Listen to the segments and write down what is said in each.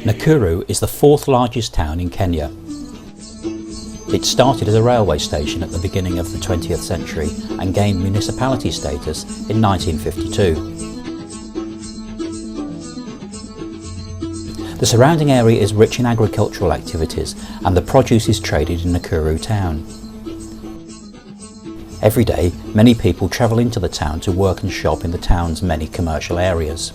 Nakuru is the fourth largest town in Kenya. It started as a railway station at the beginning of the 20th century and gained municipality status in 1952. The surrounding area is rich in agricultural activities and the produce is traded in Nakuru town. Every day, many people travel into the town to work and shop in the town's many commercial areas.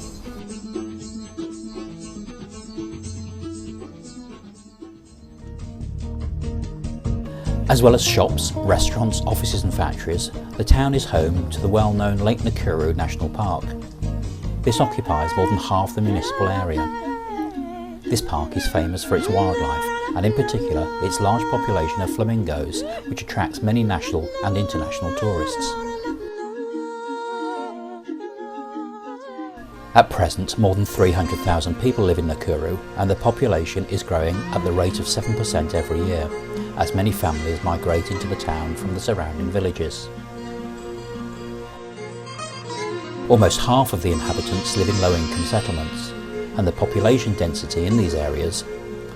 As well as shops, restaurants, offices and factories, the town is home to the well-known Lake Nakuru National Park. This occupies more than half the municipal area. This park is famous for its wildlife and in particular its large population of flamingos, which attracts many national and international tourists. At present, more than 300,000 people live in Nakuru and the population is growing at the rate of 7% every year, as many families migrate into the town from the surrounding villages. Almost half of the inhabitants live in low-income settlements, and the population density in these areas,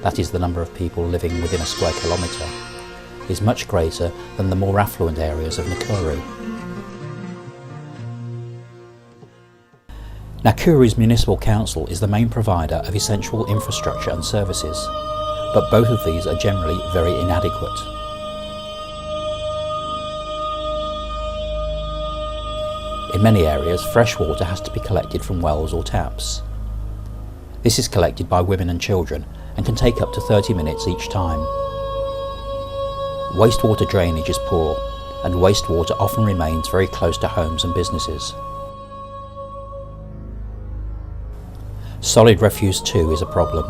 that is the number of people living within a square kilometre, is much greater than the more affluent areas of Nakuru. Nakuru's municipal council is the main provider of essential infrastructure and services, but both of these are generally very inadequate. In many areas, fresh water has to be collected from wells or taps. This is collected by women and children and can take up to 30 minutes each time. Wastewater drainage is poor, and wastewater often remains very close to homes and businesses. Solid refuse too is a problem.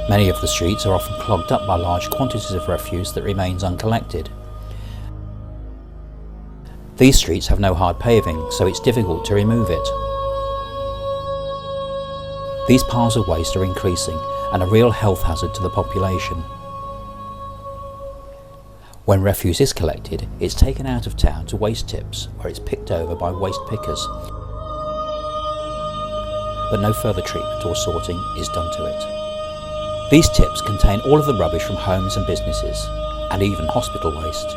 Many of the streets are often clogged up by large quantities of refuse that remains uncollected. These streets have no hard paving, so it's difficult to remove it. These piles of waste are increasing and a real health hazard to the population. When refuse is collected, it's taken out of town to waste tips, where it's picked over by waste pickers. But no further treatment or sorting is done to it. These tips contain all of the rubbish from homes and businesses, and even hospital waste.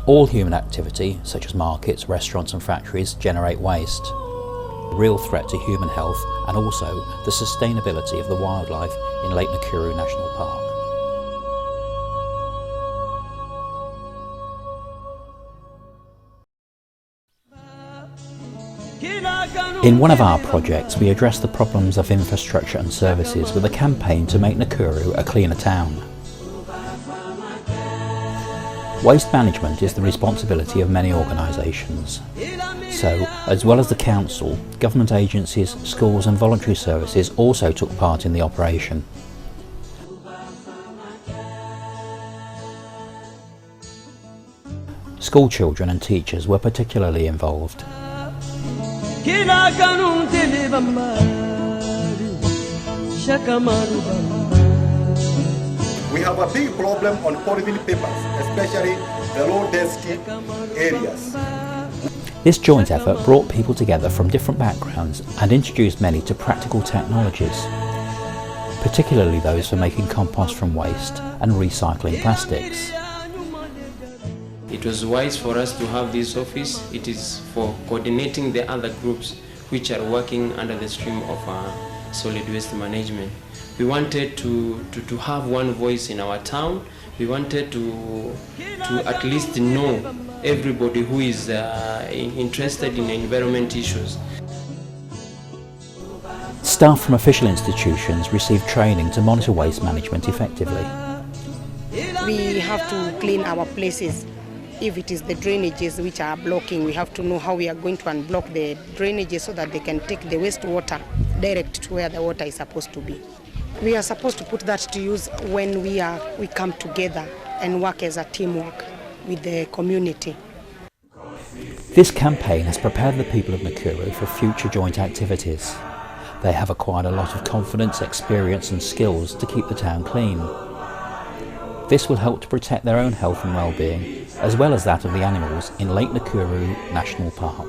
All human activity, such as markets, restaurants and factories, generate waste. A real threat to human health and also the sustainability of the wildlife in Lake Nakuru National Park. In one of our projects, we address the problems of infrastructure and services with a campaign to make Nakuru a cleaner town. Waste management is the responsibility of many organisations. So, as well as the council, government agencies, schools and voluntary services also took part in the operation. School children and teachers were particularly involved. We have a big problem on polythene papers, especially the low-density areas. This joint effort brought people together from different backgrounds and introduced many to practical technologies, particularly those for making compost from waste and recycling plastics. It was wise for us to have this office. It is for coordinating the other groups which are working under the stream of solid waste management. We wanted to have one voice in our town. We wanted to at least know everybody who is interested in environment issues. Staff from official institutions receive training to monitor waste management effectively. We have to clean our places If it is the drainages which are blocking, we have to know how we are going to unblock the drainages so that they can take the wastewater direct to where the water is supposed to be. We are supposed to put that to use when we come together and work as a teamwork with the community. This campaign has prepared the people of Nakuru for future joint activities. They have acquired a lot of confidence, experience and skills to keep the town clean. This will help to protect their own health and well-being, as well as that of the animals in Lake Nakuru National Park.